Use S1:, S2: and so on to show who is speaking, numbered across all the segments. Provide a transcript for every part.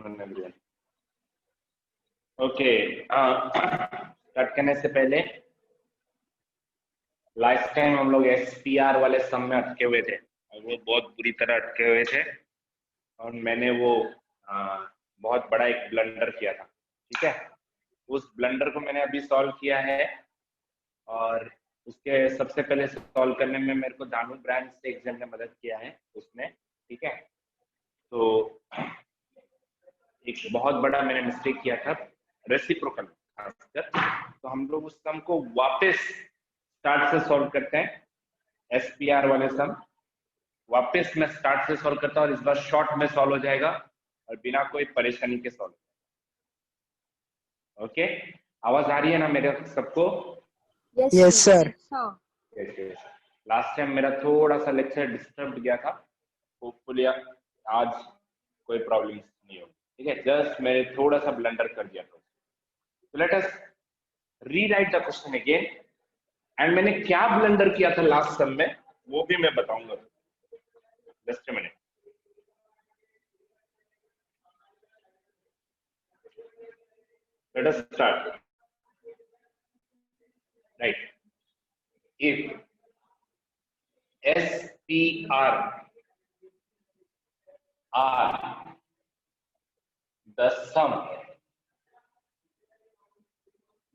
S1: Afternoon everyone. Okay, start करने से पहले लास्ट टाइम हम लोग एसपीआर वाले सम में अटके हुए थे और वो बहुत बुरी तरह अटके हुए थे और मैंने वो बहुत बड़ा एक ब्लंडर किया था। ठीक है, उस ब्लंडर को मैंने अभी सॉल्व किया है और उसके सबसे पहले सॉल्व करने में मेरे को दानू ब्रांच से एग्जाम ने मदद किया है उसने। ठीक है, तो एक बहुत बड़ा मैंने मिस्टेक किया था रेसिप्रोकल खासकर, तो हम लोग उस सम को वापस स्टार्ट से सॉल्व करते हैं। एसपीआर वाले सम वापस मैं स्टार्ट से सॉल्व करता हूँ और इस बार शॉर्ट में सॉल्व हो जाएगा और बिना कोई परेशानी के सॉल्व। ओके, आवाज आ रही है ना मेरे सबको?
S2: Yes sir.
S1: लास्ट टाइम मेरा थोड़ा सा लेक्चर डिस्टर्ब गया था, होपफुली आज कोई प्रॉब्लम नहीं होगी। ठीक है, जस्ट मैंने थोड़ा सा ब्लंडर कर दिया था। तो let us rewrite the question again and मैंने क्या ब्लंडर किया था लास्ट सम में वो भी मैं बताऊंगा। Just a minute. Let us start. Right. If SPR are the sum,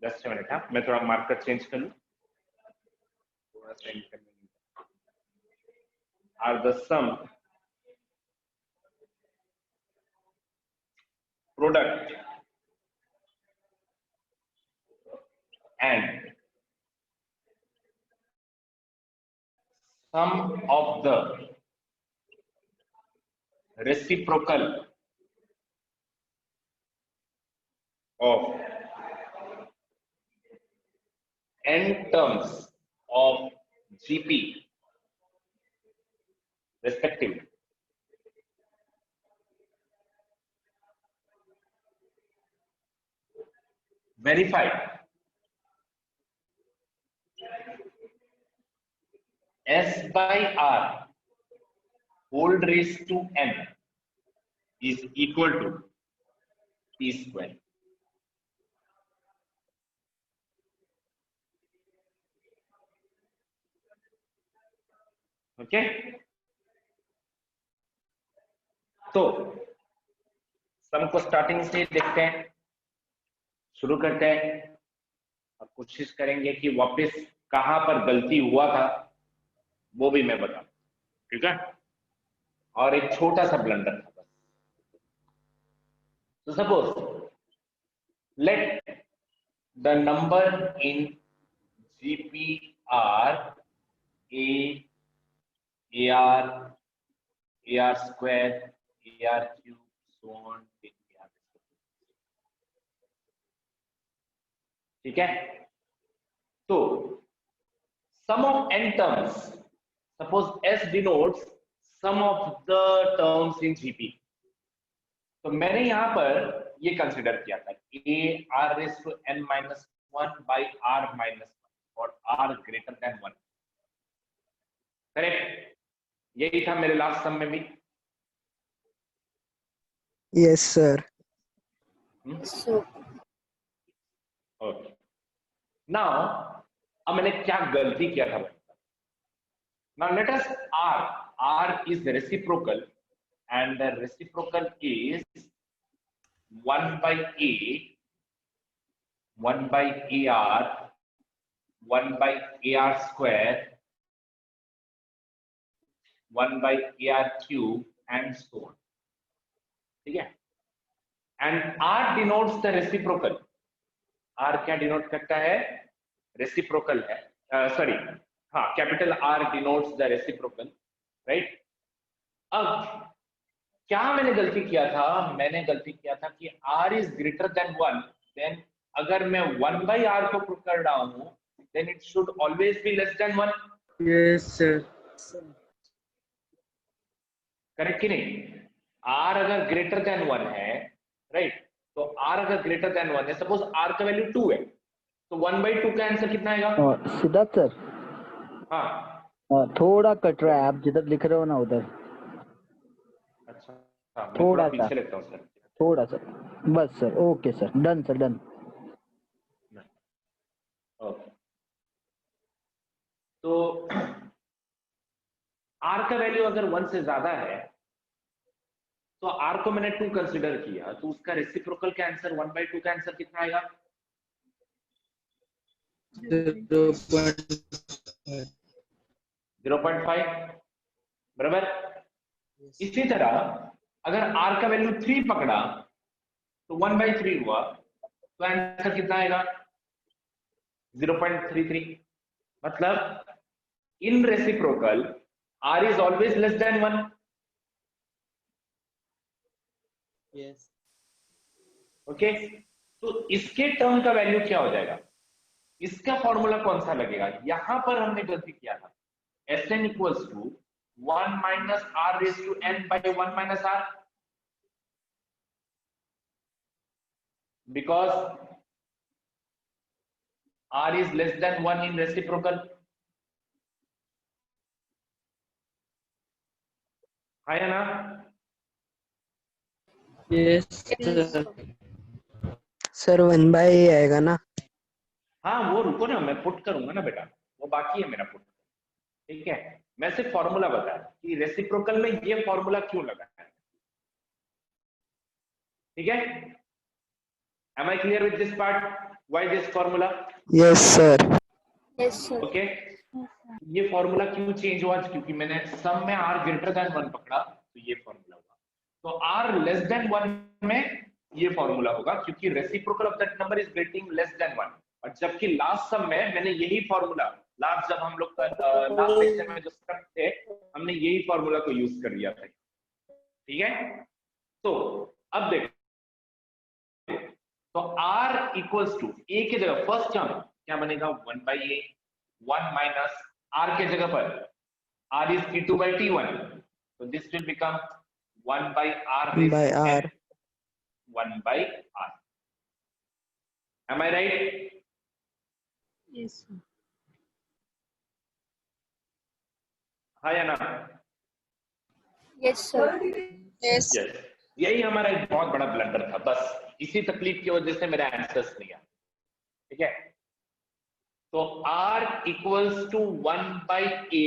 S1: just a minute, हाँ मैं थोड़ा मार्कर चेंज कर लूँ, थोड़ा सा are the sum product and sum of the reciprocal of n terms of GP respectively. Verified. S by R whole raised to n is equal to P square. Okay, तो सम को starting से देखते हैं, शुरू करते हैं और कोशिश करेंगे कि वापस कहां पर गलती हुआ था वो भी मैं बताऊं। ठीक है, और एक छोटा सा ब्लंडर था बस। तो suppose let the number in GPR AR AR square AR cube so on। ठीक है, तो sum of n terms, suppose S denotes sum of the terms in GP, तो मैंने यहां पर ये कंसिडर किया था a r raised to n minus 1 by r minus 1 और r greater than 1। करेक्ट, यही था मेरे लास्ट सम में भी।
S2: Yes sir.
S1: ओके, नाउ अब मैंने क्या गलती किया था? Now let us r is the reciprocal and the reciprocal is 1 by a 1 by ar 1 by ar square 1 by ar cube and so on। ठीक है, and r denotes the reciprocal। r क्या denote करता है? Reciprocal है, sorry हाँ, capital R denotes the reciprocal, right. अब क्या मैंने गलती किया था? मैंने गलती किया था कि R is greater than 1, then अगर मैं 1 by R को पुट कर रहा हूं then it should always be less than 1।
S2: Yes sir.
S1: Correct कि नहीं? R अगर ग्रेटर देन 1 है, राइट, तो R अगर ग्रेटर देन 1 है, सपोज R का वैल्यू 2 है, तो 1/2 का आंसर कितना आएगा?
S2: सिद्धार्थ सर,
S1: हाँ
S2: थोड़ा कट रहा है, आप जिधर लिख रहे हो ना उधर।
S1: अच्छा, मैं
S2: थोड़ा
S1: पीछे लिखता हूँ सर।
S2: थोड़ा सा, बस sir, okay sir, done sir, done.
S1: Okay, तो आर का वैल्यू अगर 1 से ज्यादा है तो आर को मैंने 2 कंसिडर किया, तो उसका रेसिप्रोकल का आंसर 1/2 का आंसर कितना आएगा? 0.5, बराबर। इसी तरह अगर आर का वैल्यू 3 पकड़ा तो 1/3 हुआ, तो आंसर कितना आएगा? 0.33। मतलब in reciprocal r is always less than 1।
S3: Yes.
S1: Okay, तो इसके टर्म का वैल्यू क्या हो जाएगा? इसका फॉर्मूला कौन सा लगेगा? यहां पर हमने गलती किया था। Sn equals to 1 minus R raise to N by 1 minus R, because r is less than 1 in reciprocal. है ना?
S3: Yes sir.
S2: सर 1/a आएगा ना?
S1: हाँ, वो रुको ना, मैं पुट करूंगा ना बेटा, वो बाकी है मेरा पुट। ठीक है, मैं सिर्फ फॉर्मूला बताया कि रेसिप्रोकल में ये फॉर्मूला क्यों लगा है। ठीक है, am I clear with this part? Why this formula?
S2: Yes sir.
S1: Okay, ये फॉर्मूला क्यों चेंज हुआ? क्योंकि मैंने सम में r ग्रेटर देन 1 पकड़ा, तो ये फॉर्मूला हुआ। तो r लेस देन 1 में ये फॉर्मूला होगा, क्योंकि reciprocal of that number is grating less than 1। और जबकि लास्ट सम में मैंने यही फॉर्मूला, लास्ट जब हम लोग लास्ट लेक्चर में जो स्टेप थे, हमने यही फॉर्मूला को यूज कर लिया था। ठीक है, तो अब देखो, तो r इक्वल्स टू a की जगह फर्स्ट टर्म क्या बनेगा? 1/a, 1 माइनस r के जगह पर r is t2 by t1, so this will become 1 by r raised
S2: by
S1: to
S2: r.
S1: n, 1 by r. Am I right?
S4: Yes, sir.
S1: हाँ या ना?
S4: Yes, sir. Yes.
S1: Yes. यही हमारा एक बहुत बड़ा ब्लंडर था, बस इसी तकलीफ की वजह से मेरा आंसर्स नहीं आया। ठीक है, तो r equals to 1 by a,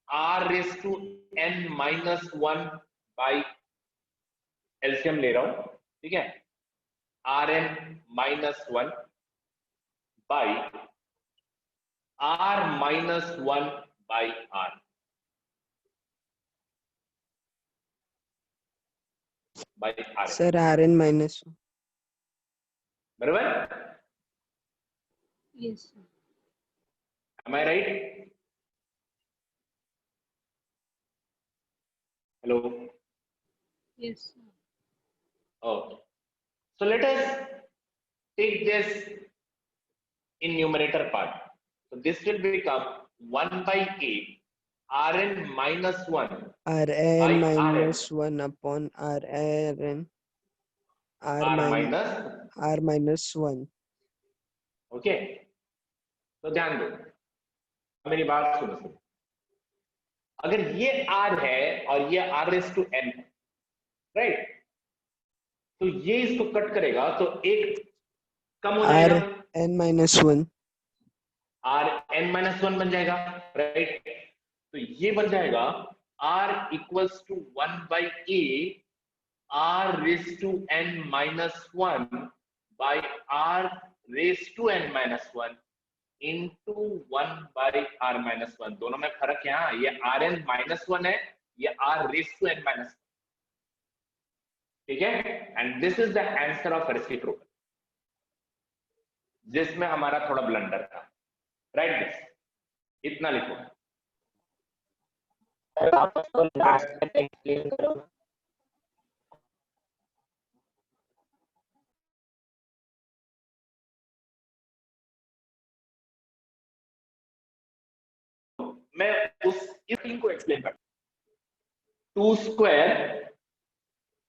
S1: r raised to n minus 1 by LCM ले रहा हूं, ठीक है, Rn minus 1 by r minus 1 by r, by r,
S2: sir rn minus 1.
S1: बराबर?
S4: Yes, sir.
S1: Am I right? Hello.
S4: Yes, sir.
S1: Okay. So let us take this in numerator part. So this will become 1 by a, Rn minus 1
S2: rn
S1: by
S2: minus
S1: Rn,
S2: 1 upon rn,
S1: r minus,
S2: r minus 1.
S1: Okay, तो ध्यान दो, मेरी बात सुनो सुनो। अगर ये r है और ये r raise to n, right, तो ये इसको कट करेगा तो एक कम हो जाएगा,
S2: rn minus 1.
S1: rn माइनस 1 बन जाएगा, राइट। तो ये बन जाएगा r equals to 1 by a, r raise to n minus 1 by r raise to n minus 1 into 1 by r minus 1। दोनों में फर्क है, हाँ, ये rn माइनस 1 है, ये r raise to n minus 1। ठीक है, and this is the answer of reciprocal, जिसमें हमारा थोड़ा ब्लंडर था। राइट दिस, इतना लिखो। मैं उस थिंग को एक्सप्लेन कर, 2 स्क्वायर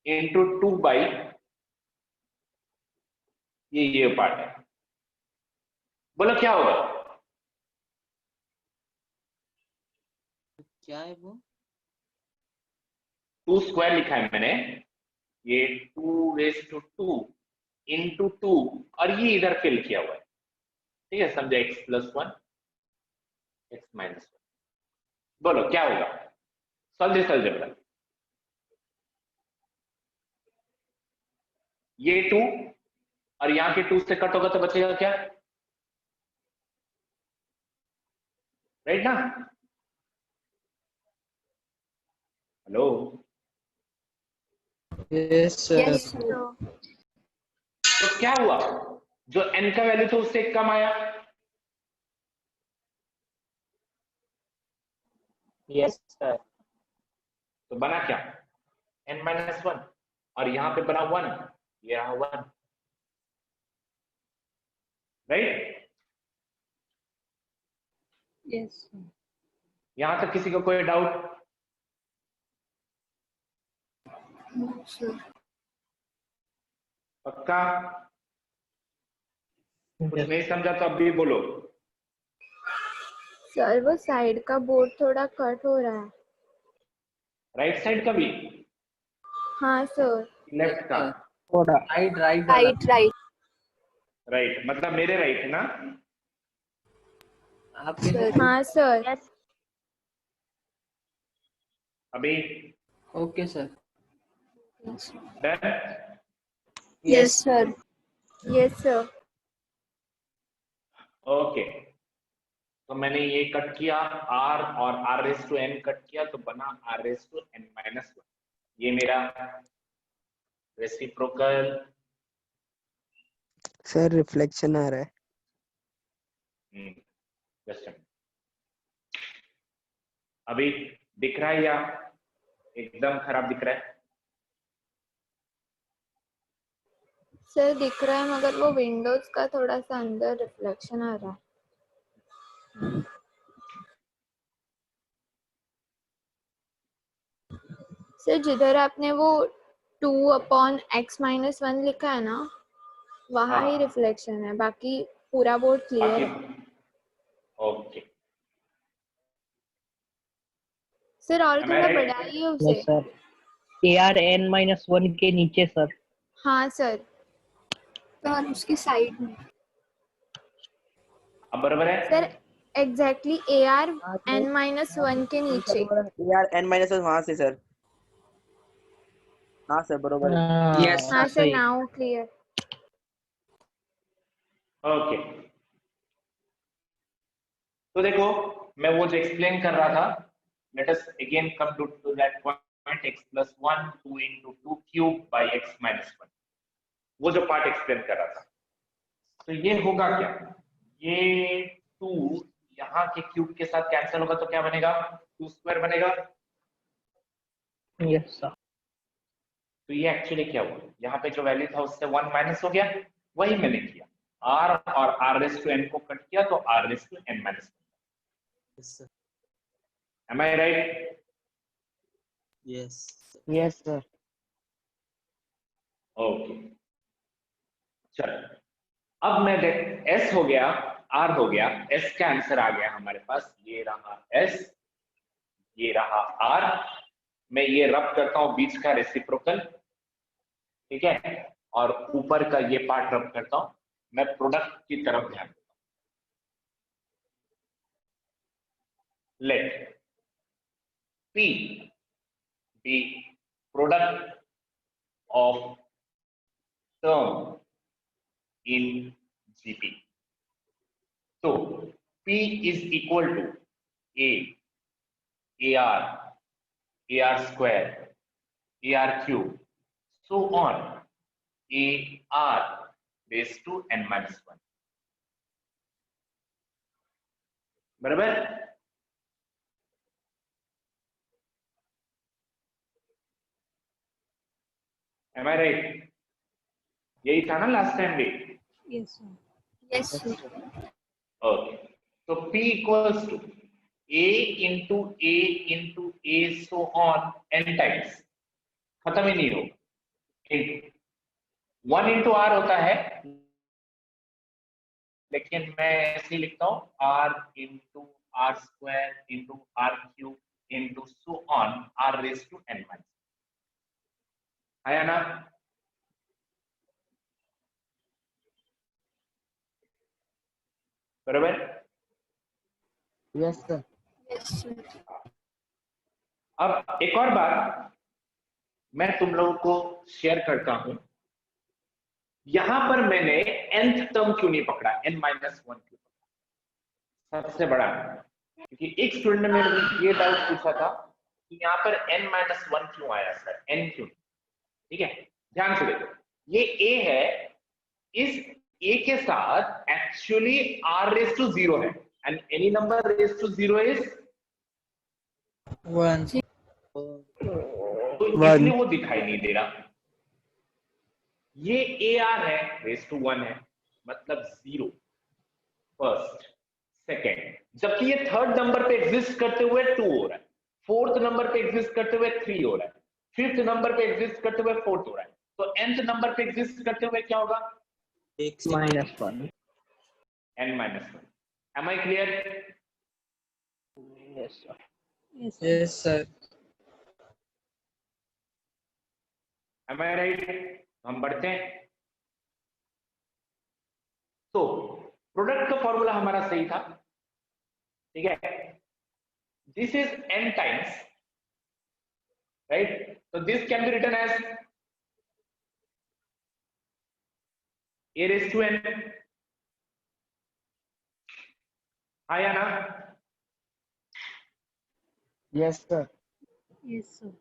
S1: इंटू 2 बाई, ये पार्ट है, बोलो क्या होगा?
S3: क्या है वो?
S1: 2 स्क्वायर लिखा है मैंने, ये 2 into 2 और ये इधर फिल किया हुआ है, ठीक है, समझो x+1 x-1। बोलो क्या होगा, सॉल्व दिस अलजेब्रा। ये 2 और यहाँ के 2 से कट होगा तो बचेगा क्या, राइट ना? Hello,
S3: Yes, sir.
S5: Yes, sir.
S1: तो क्या हुआ, जो n का वैल्यू था उससे कम आया,
S3: Yes, sir.
S1: तो बना क्या, n-1 और यहाँ पे बना 1, ये रहा 1, राइट?
S4: Yes, sir.
S1: यहां तक किसी को कोई डाउट?
S5: No, sir.
S1: पक्का? कुछ नहीं समझा तो अभी बोलो।
S5: सर वो साइड का बोर्ड थोड़ा कट हो रहा है।
S1: राइट साइड का भी,
S5: हाँ सर।
S1: लेफ्ट का?
S3: थोड़ा right right
S5: right right.
S1: Right मतलब मेरे राइट है ना?
S3: आपके
S5: हाँ सर।
S1: अभी
S3: okay sir.
S1: Done?
S5: Yes sir. Yes sir.
S1: Okay, तो मैंने ये कट किया r और r⁻n कट किया तो बना r⁻n-1। ये मेरा रेसिप्रोकल।
S2: सर रिफ्लेक्शन आ रहा है।
S1: जस्ट अभी दिख रहा है या एकदम खराब दिख रहा है?
S5: सर दिख रहा है मगर वो विंडोज का थोड़ा सा अंदर रिफ्लेक्शन आ रहा है। सर जिधर आपने वो 2/x-1 लिखा है ना, वहाँ ही रिफ्लेक्शन है, बाकी पूरा बोर्ड क्लियर है।
S1: ओके
S5: सर और
S1: Am I
S5: थोड़ा
S1: right?
S5: बढ़ाइए उसे।
S3: Yes sir. AR-n-1 के नीचे सर।
S5: हाँ सर।
S4: सर उसकी साइड में।
S1: अब बराबर है?
S5: सर एग्जैक्टली AR-n-1 के नीचे।
S6: यार n-1 वहां से सर। हाँ सर बरोबर है।
S3: यस
S5: हाँ सर नाउ क्लियर।
S1: ओके, तो देखो मैं वो जो एक्सप्लेन कर रहा था, let us again come to that point, x+1 2 into 2 cube by x-1, वो जो पार्ट एक्सप्लेन कर रहा था। तो ये होगा क्या, ये 2 यहाँ के क्यूब के साथ कैंसिल होगा तो क्या बनेगा, 2² बनेगा।
S3: Yes sir.
S1: तो ये एक्चुअली क्या हुआ, यहाँ पे जो वैल्यू था उससे 1 माइनस हो गया, वही मैंने किया, r और r⁻n को कट किया तो r⁻n-1। Am I right?
S3: Yes yes sir.
S1: Okay चलो, अब मैं देख s हो गया, r हो गया, s का आंसर आ गया हमारे पास, ये रहा s, ये रहा r। मैं ये रब करता हूं बीच का रेसिप्रोकल, ठीक है, और ऊपर का ये पार्ट रब करता हूं, मैं प्रोडक्ट की तरफ ध्यान देता हूं। Let p be product of term in GP. So P is equal to A, AR, AR square, AR cube, so on, AR raised to n-1। बराबर? Am I right? यही था ना लास्ट टाइम भी?
S4: Yes, sir.
S5: Yes sir.
S1: Okay, तो P equals to A into A into A so on n times, खत्म ही नहीं होगा। 1 into R होता है, लेकिन मैं ऐसे ही लिखता हूँ R into R square into R cube into so on R raised to n-1। आया ना? बराबर?
S6: Yes, sir.
S4: Yes, sir.
S1: अब एक और बात मैं तुम लोगों को शेयर करता हूं, यहां पर मैंने nth टर्म क्यों नहीं पकड़ा, n-1 क्यों पकड़ा? सबसे बड़ा, क्योंकि एक स्टूडेंट ने मेरे को ये डाउट पूछा था कि यहाँ पर n-1 क्यों आया सर, n क्यों? ठीक है, ध्यान से देखो, ये a है, इस a के साथ एक्चुअली r रेज टू 0 है, and any number raise to 0 is
S6: 1.
S1: तो
S2: One.
S1: इसलिए वो दिखाई नहीं दे रहा। ये AR है, रेज टू 1 है, मतलब 0 फर्स्ट सेकेंड, जबकि ये थर्ड नंबर पे एग्जिस्ट करते हुए 2 हो रहा है, फोर्थ नंबर पे एग्जिस्ट करते हुए 3 हो रहा है, फिफ्थ नंबर पे एग्जिस्ट करते हुए 4 हो रहा है, तो nth नंबर पे एग्जिस्ट करते हुए क्या होगा?
S3: -1.
S1: n-1। Am I clear?
S3: Yes, sir.
S4: Yes, sir.
S6: Yes, sir.
S1: Am I right? हम बढ़ते हैं। तो प्रोडक्ट का फॉर्मूला हमारा सही था, ठीक है? This is n times, right? तो this can be written as a raised to n, हाँ या ना?
S6: Yes, sir.
S4: Yes, sir.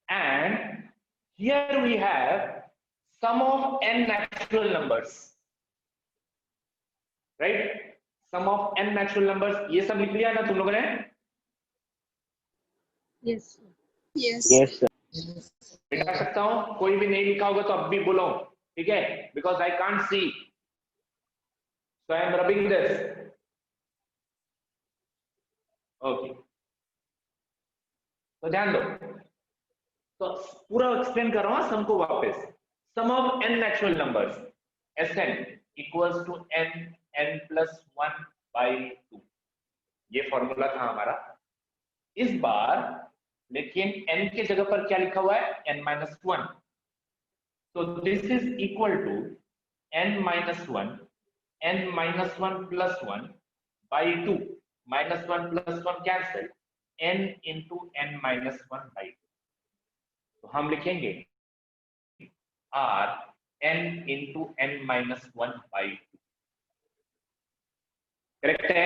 S1: And here we have sum of n natural numbers, right? Sum of n natural numbers, ये सब लिख लिया ना तुम लोगों ने?
S4: Yes, sir. Yes.
S3: Yes, sir.
S1: मिटा सकता हूं, कोई भी नहीं लिखा होगा तो अब भी बोलो, ठीक है? Because I can't see, so I am rubbing this. Okay. तो ध्यान दो, तो पूरा एक्सप्लेन कर रहा हूं सम को वापस। Sum of n natural numbers Sn equals to n plus 1 by 2, ये फॉर्मूला था हमारा। इस बार लेकिन n की जगह पर क्या लिखा हुआ है? n-1। तो this is equal to n-1 plus 1 by 2, -1 plus 1 cancel, n into n-1 by 2। तो हम लिखेंगे r n into n-1 by 2, correct है?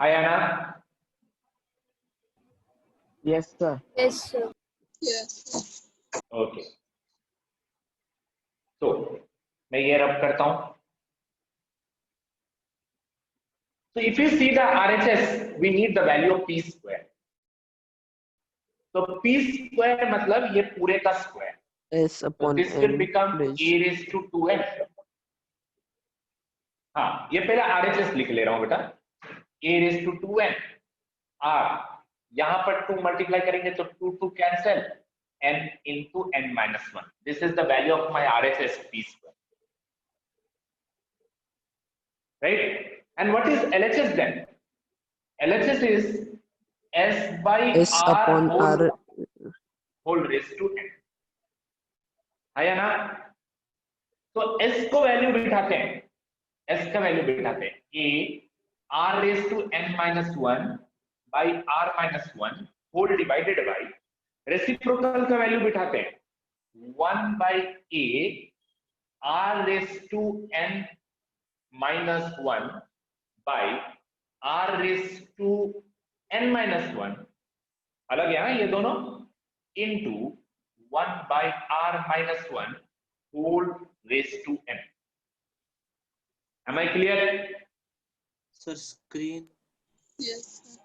S1: आया ना?
S6: Yes, sir.
S5: Yes, sir.
S4: Yes.
S1: Okay, तो मैं ये रब करता हूं। So if you see the RHS, we need the value of p square. तो p square मतलब ये पूरे का square,
S2: S
S1: so
S2: upon
S1: this will
S2: n
S1: become
S2: raised.
S1: a raised to 2n। हाँ, ये पहले RHS लिख ले रहा हूं बेटा, a raised to 2n, r यहां पर 2 मल्टीप्लाई करेंगे तो 2 cancel, n into n-1। This is the value of my RHS p square, right? And what is LHS then? LHS is s by
S2: S upon r
S1: whole raised to n, है ना? तो s को value बिठाते हैं, s का value बिठाते हैं, a r raised to n-1 by r-1 whole divided by, reciprocal का वैल्यू बिठाते हैं 1 by a r raised to n-1 by r raised to n-1, अलग है ये दोनों, into 1 by r-1 whole raised to n। Am I clear?
S6: Sir, screen.
S4: Yes, sir.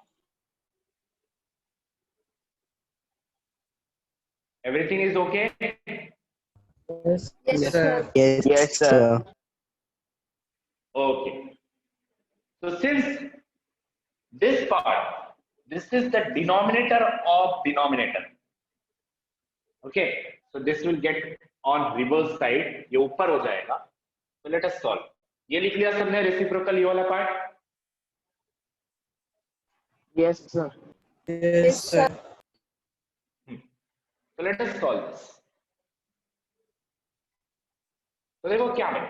S1: Everything is okay?
S6: Yes,
S5: Yes, sir.
S2: yes,
S6: Yes, sir.
S1: Okay. So since this part, this is the denominator of denominator. Okay. So this will get on reverse side, ये ऊपर हो जाएगा। So let us solve. ये लिख लिया सबने reciprocal ये वाला part?
S6: Yes, sir.
S2: Yes, sir.
S1: So let us solve this. तो देखो क्या बने,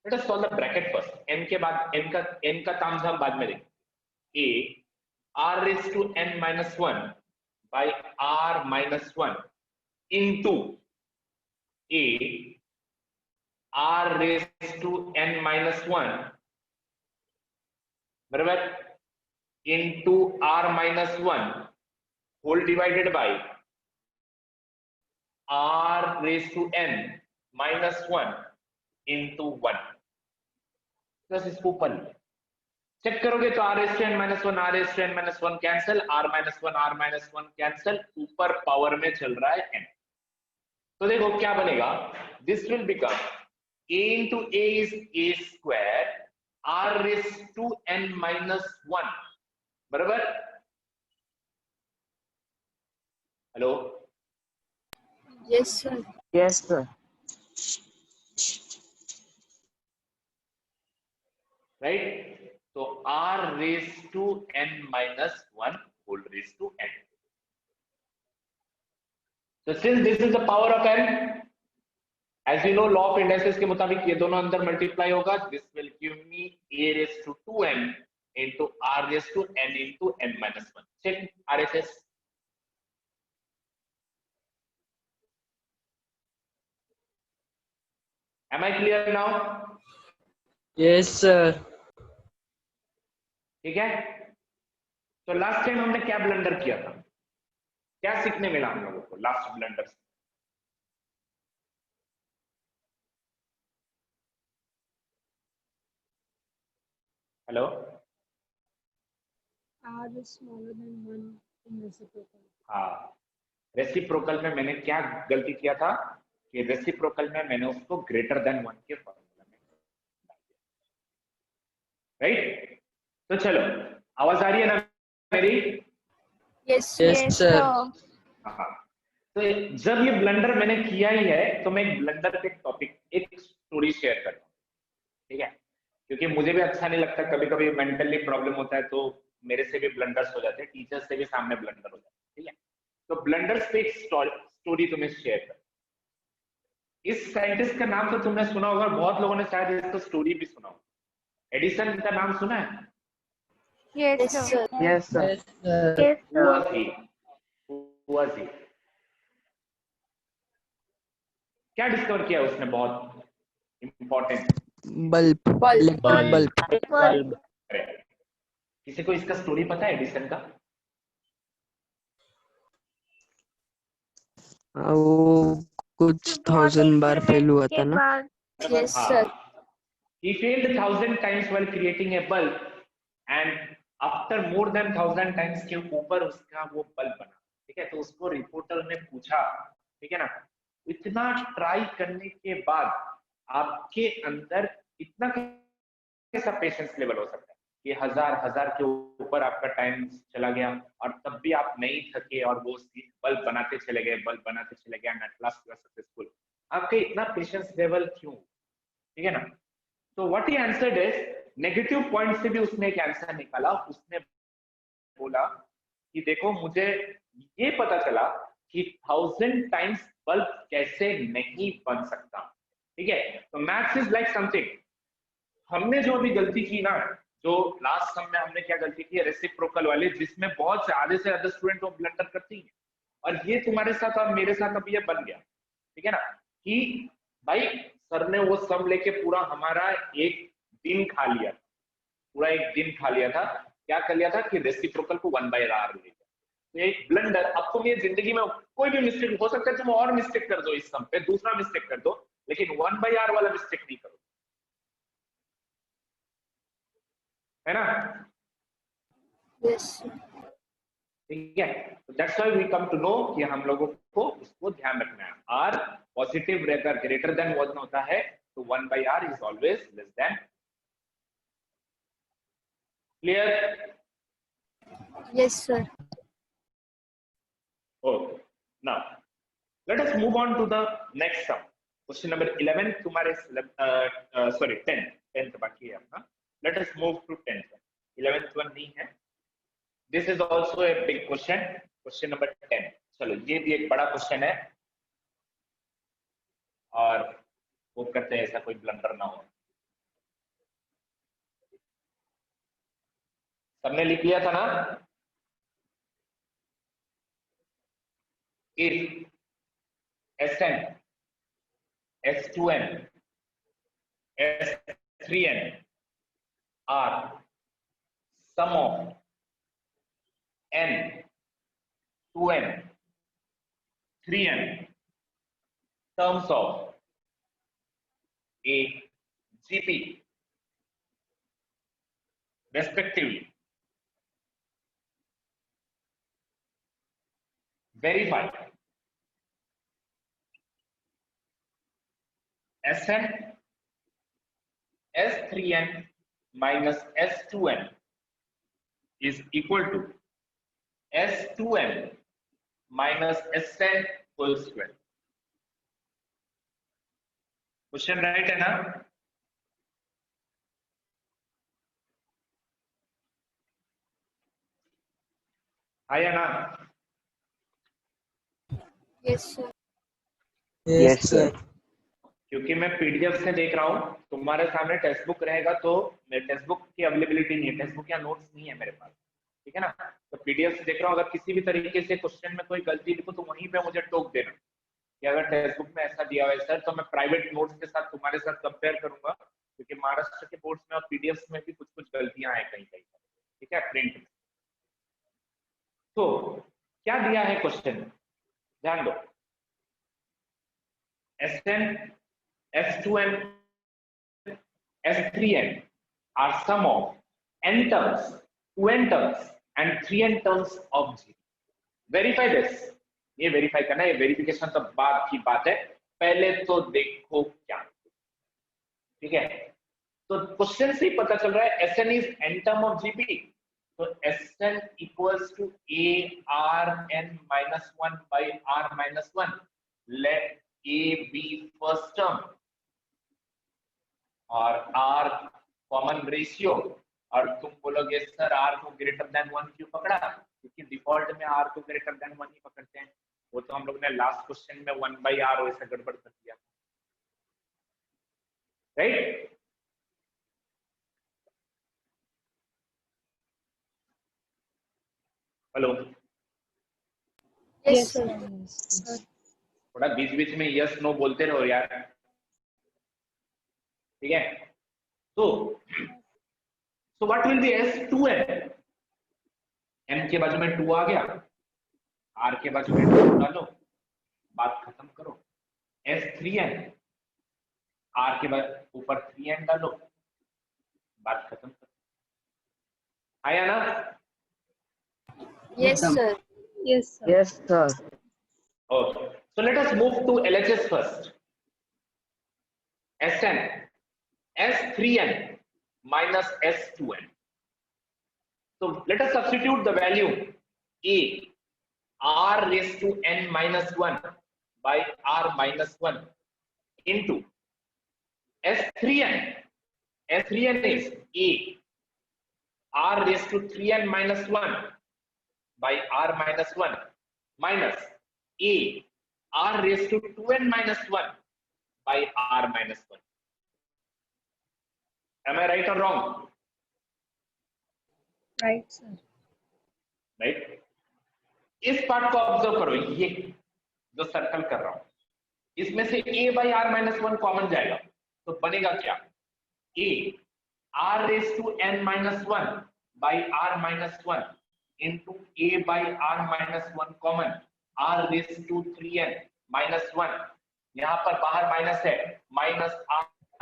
S1: let us solve the bracket first. n के बाद n का तामझाम बाद में देखेंगे. a r raised to n minus 1 by r minus 1 into a r raised to n minus 1 बराबर into r minus 1 whole divided by r raised to n minus 1 into 1 plus इसको ऊपर चेक करोगे तो r raised to n minus 1 r raised to n minus 1 cancel, r minus 1 cancel, ऊपर power में चल रहा है n. तो देखो क्या बनेगा, this will become a into a is a square r raised to n minus 1 बराबर. Hello,
S5: Yes, sir.
S6: Yes, sir.
S1: Right. तो r raised to n minus 1 whole raised to n. So since this is the power of n, as you know law of indices के मुताबिक ये दोनों अंदर multiply होगा. This will give me a raised to 2n into r raised to n into n minus 1. Check RHS. Am I clear now?
S6: Yes, sir.
S1: ठीक है. तो last time हमने क्या ब्लंडर किया था, क्या सीखने मिला हम लोगों को लास्ट ब्लंडर से? Hello,
S4: R is smaller than 1 in reciprocal.
S1: हाँ, रेसिप्रोकल में मैंने क्या गलती किया था कि रेसिप्रोकल में मैंने उसको ग्रेटर देन 1 के फॉर्मूला में डाल दिया. राइट. तो चलो, आवाज आ रही है ना मेरी?
S5: Yes,
S6: Yes, sir.
S1: हाँ. तो जब ये ब्लंडर मैंने किया ही है तो मैं एक ब्लंडर के टॉपिक एक स्टोरी शेयर करता हूँ. ठीक है, क्योंकि मुझे भी अच्छा नहीं लगता, कभी कभी मेंटली प्रॉब्लम होता है तो मेरे से भी ब्लंडर्स हो जाते हैं, टीचर्स से भी सामने ब्लंडर हो जाते हैं. ठीक है, तो ब्लंडर्स पे एक स्टोरी तुम्हें शेयर कर. इस साइंटिस्ट का नाम तो तुमने सुना होगा, बहुत लोगों ने शायद इसका स्टोरी भी सुना होगा. एडिसन का नाम सुना है?
S5: Yes, sir.
S6: Yes, sir.
S3: Yes, sir.
S4: Yes,
S1: Who was he? Who was he? क्या डिस्कवर किया उसने बहुत important?
S2: Bulb. Electric
S3: Bulb.
S2: bulb.
S1: किसी को इसका स्टोरी पता है एडिसन का?
S2: वो कुछ 1000 बार फेल हुआ था ना.
S5: Yes, sir.
S1: He failed 1000 times while creating a bulb, and after more than 1000 times के ऊपर उसका वो बल्ब बना. ठीक है, तो उसको रिपोर्टर ने पूछा, ठीक है ना, इतना ट्राई करने के बाद आपके अंदर इतना कैसा पेशेंस लेवल हो सकता है कि हजार के ऊपर आपका टाइम चला गया और तब भी आप नहीं थके और वो बल्ब बनाते चले गए and at last you are successful. आपका इतना पेशेंस लेवल क्यों? ठीक है ना. तो what he answered is, negative point से भी उसने एक आंसर निकाला. उसने बोला कि देखो मुझे ये पता चला कि 1000 टाइम्स बल्ब कैसे नहीं बन सकता. ठीक है, तो मैथ्स इज लाइक समथिंग. हमने जो अभी गलती की ना, जो लास्ट सम में हमने क्या गलती की है, रेसिप्रोकल वाले, जिसमें बहुत से आधे से ज्यादा स्टूडेंट वो ब्लंडर करते हैं, और ये तुम्हारे साथ और मेरे साथ अभी ये बन गया. ठीक है ना, कि भाई सर ने वो सम लेके पूरा हमारा एक दिन खा लिया, पूरा एक दिन खा लिया था. क्या कर लिया था कि रेसिप्रोकल को 1/r ले लिया. तो एक ब्लंडर. अब तुम ये जिंदगी में कोई भी मिस्टेक हो सकता है, तुम और मिस्टेक कर दो इस सम पे, दूसरा मिस्टेक कर दो, लेकिन 1/r वाला मिस्टेक नहीं करो, है ना?
S5: Yes, sir.
S1: ठीक है, तो that's why we come to know कि हम लोगों को उसको ध्यान रखना है. r पॉजिटिव रहकर ग्रेटर देन 1 होता है तो 1/r is always less than. Clear?
S5: Yes, sir.
S1: Okay. Now, let us move on to the next sum. Question number 11 तुम्हारे sorry 10th बाकी है अपना. Let us move to 10th. 11th one नहीं है. This is also a big question, question number 10। चलो ये भी एक बड़ा क्वेश्चन है और वो करते हैं ऐसा कोई ब्लंडर ना हो। सबने लिख लिया था ना? If Sn, S2n, S3n are sum of n, 2n, 3n terms of a GP respectively, verify Sn, S3n minus S2n is equal to S2n minus Sn whole square। Question right है ना? आया ना?
S5: Yes sir.
S6: Yes, sir.
S1: क्योंकि मैं PDF से देख रहा हूँ, तुम्हारे सामने टेक्स्ट बुक रहेगा तो मेरे टेक्स्ट बुक की अवेलेबिलिटी नहीं है, टेक्स्ट बुक या नोट्स नहीं है मेरे पास, ठीक है ना? तो पीडीएफ से देख रहा हूँ, अगर किसी भी तरीके से क्वेश्चन में कोई गलती लिखो तो वहीं पे मुझे टोक देना कि अगर टेक्स्ट बुक में ऐसा दिया हुआ है सर, तो मैं प्राइवेट नोट्स के साथ तुम्हारे साथ कंपेयर करूंगा, क्योंकि महाराष्ट्र के बोर्ड्स में और पीडीएफ में भी कुछ कुछ गलतियां हैं कहीं कहीं, ठीक है, प्रिंट में। तो क्या दिया है क्वेश्चन, ध्यान दो। Sn, S2n, S3n are sum of n terms, 2n terms and 3n terms of G। Verify this। ये वेरीफाई करना है, ये वेरिफिकेशन तो बाद की बात है, पहले तो देखो क्या, ठीक है? तो क्वेश्चन से ही पता चल रहा है Sn is n term of GP, तो Sn equals to ARn minus 1 by R minus 1। Let A be first term और R कॉमन रेशियो, और तुम बोलोगे सर R को ग्रेटर देन 1 क्यों पकड़ा? क्योंकि डिफॉल्ट में R को ग्रेटर देन 1 ही पकड़ते हैं, वो तो हम लोग ने लास्ट क्वेश्चन में 1 by R वैसा गड़बड़ कर दिया, राइट? Hello,
S5: yes sir.
S1: थोड़ा बीच बीच में यस नो बोलते रहो यार, ठीक है? तो what will be S2n? n के बाजू में 2 आ गया, R के बाजू में 2 डालो, बात खत्म करो। S3n, R के ऊपर 3n डालो, बात खत्म करो। आया ना?
S5: Yes sir.
S4: Yes, sir.
S6: Yes, sir.
S1: Okay, so let us move to LHS first। Sn, S3n minus S2n। So let us substitute the value A, R raised to n minus 1 by R minus 1 into S3n। S3n is A, R raised to 3n minus 1 by R minus 1 minus A, R raised to 2n minus 1 by R minus 1। Am I right or wrong?
S4: Right, sir.
S1: Right? इस part को observe करो, ये जो circle कर रहा हूं, इसमें से A by R minus 1 common जाएगा, तो बनेगा क्या? A, R raised to n minus 1 by R minus 1 into A by R minus 1 common, R raised to 3n minus 1, यहां पर बाहर माइनस है, minus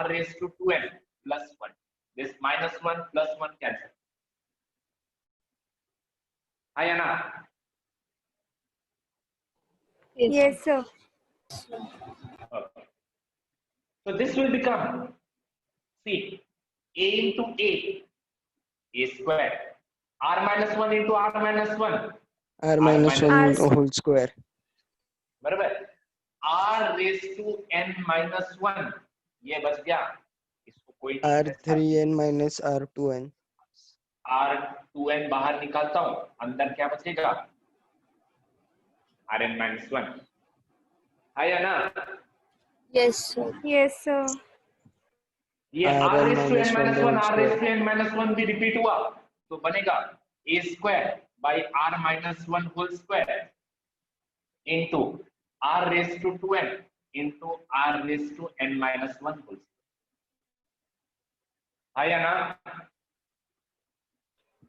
S1: R raised to 2n plus 1, this minus 1 plus 1 cancel। आया ना?
S5: Yes sir।
S1: Okay. So this will become, see, A into A square, R minus 1 into R minus 1,
S2: R minus 1 whole square।
S1: बराबर, R raised to n minus 1, ये बच गया, इसको कोई
S2: R3n minus R2n।
S1: R2n बाहर निकालता हूं, अंदर क्या बचेगा, Rn माइनस 1 है या ना।
S5: Yes, sir. Yes, sir.
S1: ये r
S2: Rn
S1: raise to n
S2: minus 1
S1: minus
S2: the
S1: 1
S2: whole
S1: r raise
S2: square.
S1: To n minus 1 भी रिपीट हुआ तो बनेगा a square by r minus 1 whole square into r raise to 2n into r raise to n minus 1 whole square है या ना।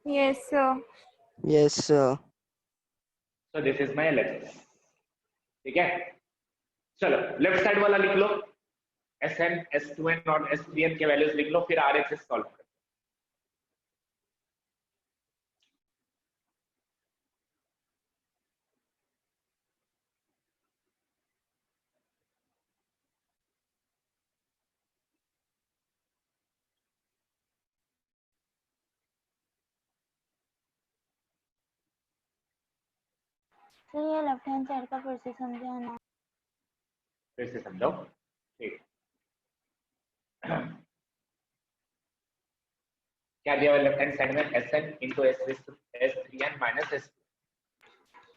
S5: Yes, sir.
S2: Yes, sir.
S1: So this is my LHS, ठीक है। चलो लेफ्ट साइड वाला लिख लो, Sn S2n और S3n के वैल्यूज लिख लो, फिर RHS सॉल्व करो।
S7: सर ये लेफ्ट हैंड साइड का फिर से समझाना।
S1: फिर से समझाओ, ठीक। क्या दिया हुआ लेफ्ट हैंड साइड में, Sn into S3n minus S2,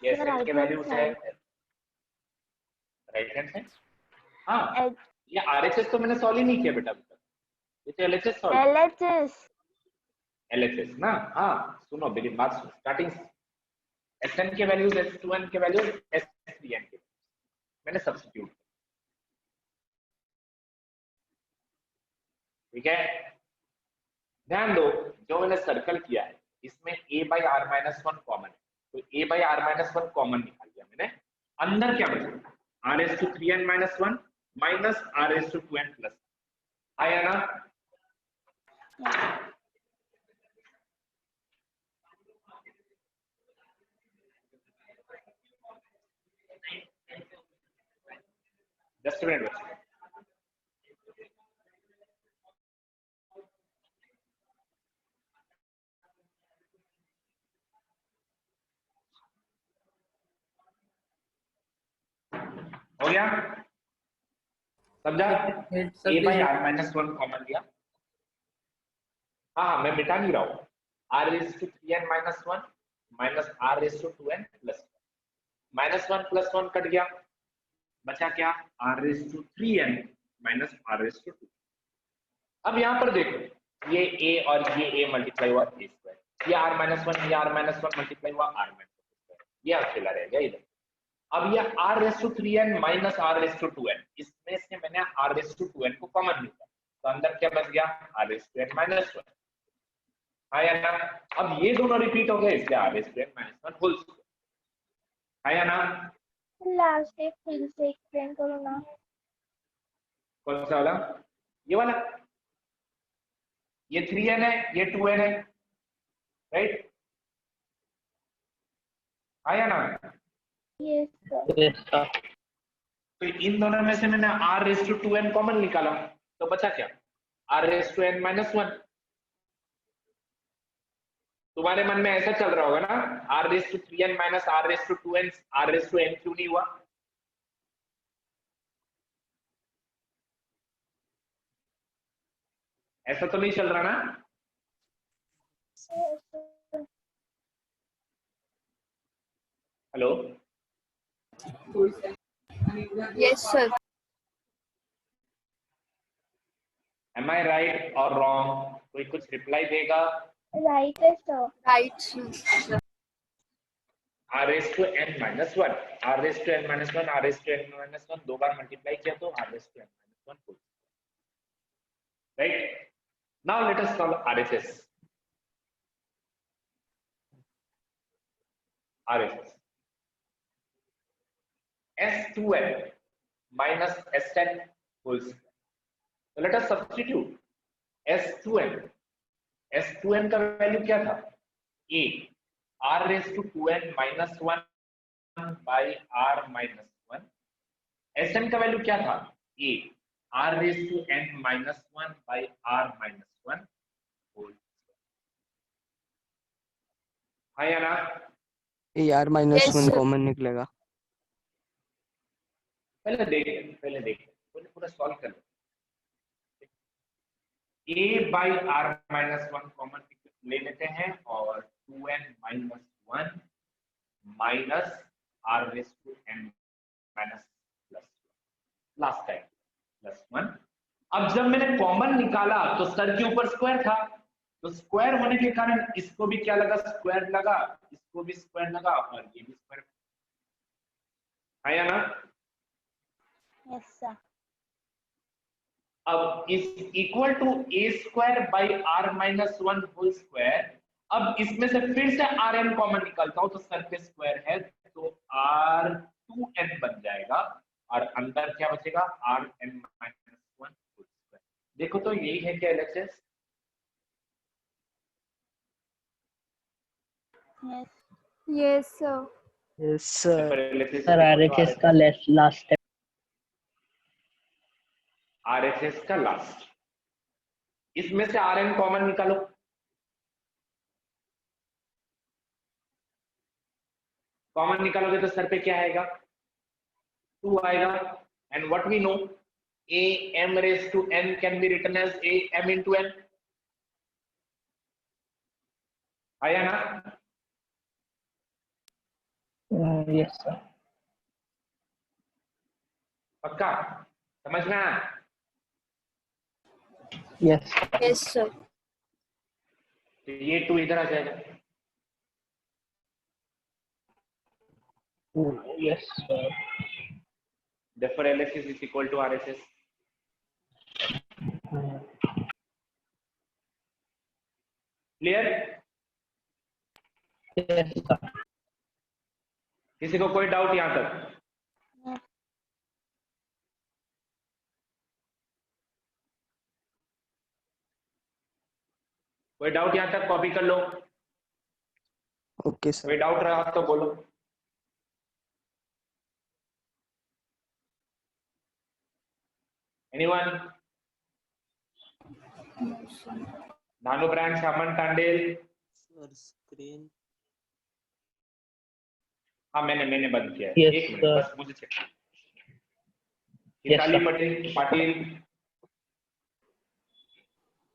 S1: ये Sn के वैल्यूज है राइट हैंड साइड। हाँ ये RHS तो मैंने सॉल्व ही नहीं किया बेटा अभी तक, ये तो LHS सॉल्व, LHS ना। हाँ सुनो मेरी बात सुनो, स्टार्टिंग Sn के वैल्यूज S2n के वैल्यूज S3n के मैंने सब्स्टिट्यूट, ठीक है। ध्यान दो जो मैंने सर्कल किया है इसमें a by are minus 1 common है, तो a by are minus 1 common निकाल दिया मैंने, अंदर क्या बचेगा r raise to 3n minus 1 minus r raise to 2n plus, आया ना। जस्ट मिनट बच्चे, हो गया समझा। a by are minus 1 common लिया, हाँ मैं मिटा नहीं रहा हूँ, r raise to 3n minus 1 minus r raise to 2n plus minus 1 plus 1 cut गया, बचा क्या r raise to 3n minus r raise to 2। अब यहाँ पर देखो ये a और ये a मल्टीप्लाई हुआ a स्क्वायर, ये r माइनस 1 ये r माइनस 1 मल्टीप्लाई हुआ r माइनस 1, ये अकेला रह गया इधर। अब ये r raise to 3n minus r raise to 2n, इसमें से मैंने r रेस टू 2n को कॉमन निकाला, तो अंदर क्या बच गया r raise to n minus 1, हाँ या ना। अब ये दोनों रिपीट हो गए इसलिए r raise to n minus 1 whole square, हाँ या ना।
S7: लास्ट एक फिर से एक्सप्लेन करो ना।
S1: कौन सा वाला, ये वाला, ये 3n है ये 2n है राइट, हाँ या ना।
S3: Yes, sir.
S1: तो इन दोनों में से मैंने r raise to 2n common निकाला, तो बचा क्या r raise to n minus 1। तुम्हारे मन में ऐसा चल रहा होगा ना r raise to 3n minus r raise to 2n, r raise to n क्यों नहीं हुआ। ऐसा तो नहीं चल रहा ना। Hello,
S5: Yes, sir.
S1: Am I right और रॉन्ग, कोई कुछ रिप्लाई देगा।
S7: राइट है sir.
S5: Right, sir.
S1: r raise to n minus 1, r raise to n minus 1, r raise to n minus 1 दो बार मल्टीप्लाई किया तो r raise to n minus 1 right. Now let us solve RHS। RHS S2n minus Sn whole square, so let us substitute S2n, S2n का value क्या था a r raised to 2n minus 1 by r minus 1, Sn का value क्या था a r raised to n minus 1 by r minus 1 whole square, हाँ या ना।
S2: ये यार माइनस
S5: Yes,
S2: 1
S5: sir.
S2: कॉमन निकलेगा।
S1: पहले देख पूरा सॉल्व कर लो। a by r minus 1 common ले लेते हैं और 2n minus 1 minus r raise to n minus plus last time plus 1। अब जब मैंने कॉमन निकाला तो सर के ऊपर स्क्वायर था, तो स्क्वायर होने के कारण इसको भी क्या लगा, स्क्वायर लगा, इसको भी स्क्वायर लगा और ये भी स्क्वायर आया ना।
S7: Yes sir.
S1: अब इस equal to a square by are minus 1 whole square. अब इसमें से फिर से आर एन कॉमन निकालता हूं तो सरफेस स्क्वायर है तो आर 2n बन जाएगा और अंदर क्या बचेगा, r n minus 1 whole square. देखो तो यही है क्या LHS?
S7: Yes
S5: Yes, sir.
S2: Yes, sir.
S3: Sir RHS का लास्ट स्टेप।
S1: आरएचएस का लास्ट, इसमें से आर एन कॉमन निकालो। कॉमन निकालोगे तो सर पे क्या आएगा, 2 आएगा। And what we know, a m raised to n can be written as a m into n। आया ना?
S3: Yes sir.
S1: पक्का समझ में आया?
S3: Yes
S5: Yes, sir.
S1: तो ये 2 इधर आ जाएगा।
S3: Yes sir.
S1: Therefore LHS is equal to RHS। Clear?
S3: Yes sir.
S1: किसी को कोई डाउट यहां तक? कोई डाउट यहां तक? कॉपी कर लो।
S2: Okay, sir.
S1: कोई डाउट रहा तो बोलो। एनीवन? नानू ब्रांड, शामन टांडेल।
S6: Sir, screen.
S1: हाँ मैंने बंद किया है।
S3: Yes,
S1: एक मिनट
S3: sir.
S1: बस मुझे check. Geetali
S3: sir.
S1: Patil.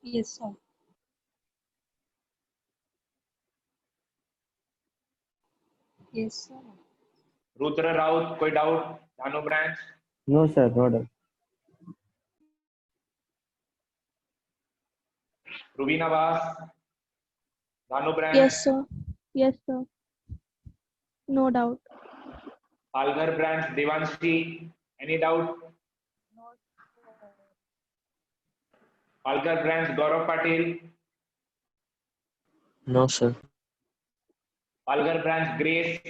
S4: Yes, sir. Yes, sir.
S1: Rudra Raut, कोई doubt? Nanu branch.
S8: No, sir, no doubt.
S1: Rubina Vas, Nanu branch.
S7: Yes sir. Yes sir. No doubt.
S1: Palghar branch, Devanshi. Any doubt? Palghar branch, Gaurav Patil.
S2: No, sir.
S1: Palghar branch, Grace.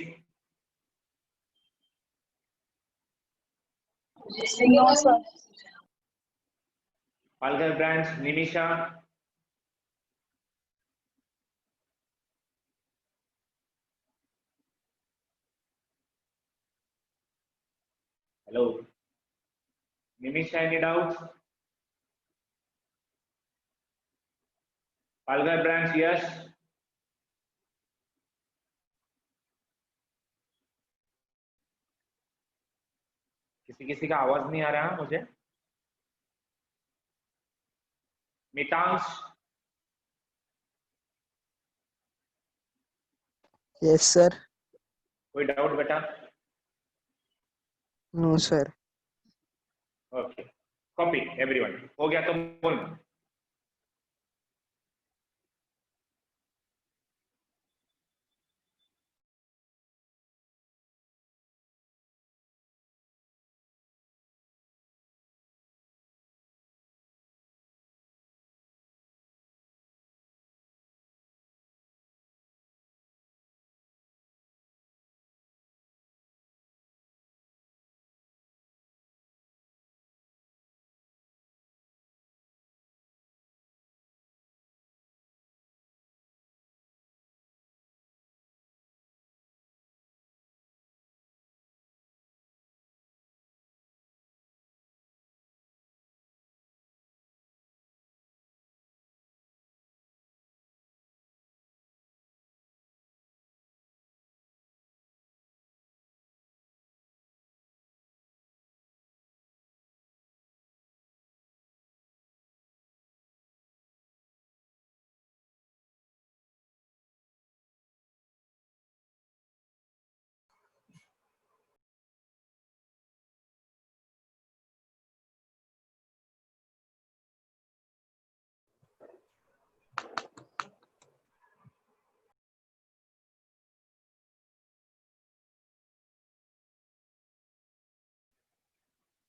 S4: No, sir.
S1: Palghar branch, Nimisha. Hello Nimisha, any doubt? Palghar branch, Yash. किसी का आवाज नहीं आ रहा मुझे। Mitansh.
S2: Yes, sir.
S1: कोई doubt बेटा?
S2: No, sir.
S1: Okay, copy everyone. हो गया तो बोलना।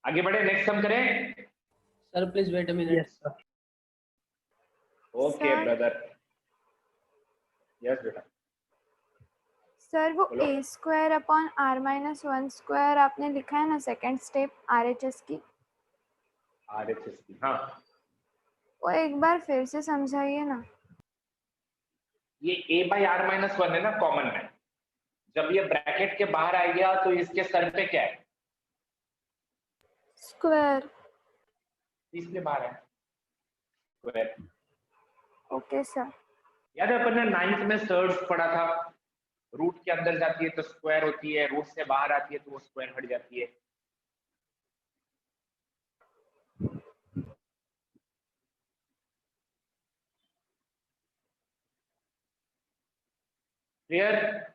S1: आगे बढ़े, नेक्स्ट हम करें.
S2: Sir, please wait a minute.
S3: Yes, sir.
S1: Okay
S5: Sir.
S1: Brother. Yes बेटा.
S5: सर वो
S1: बोलो.
S5: A square upon r minus one square आपने लिखा है ना सेकंड स्टेप आरएचएस की,
S1: आरएचएस की. हाँ,
S5: वो एक बार फिर से समझाइए ना.
S1: ये a by are minus one है ना कॉमन में. जब ये ब्रैकेट के बाहर आएगा तो इसके सर पे क्या है?
S5: स्क्वायर.
S1: इसलिए बाहर है स्क्वायर.
S5: Okay sir.
S1: याद है अपन ने 9th में सर्ड्स पढ़ा था. रूट के अंदर जाती है तो स्क्वायर होती है, रूट से बाहर आती है तो वो स्क्वायर हट जाती है. Clear?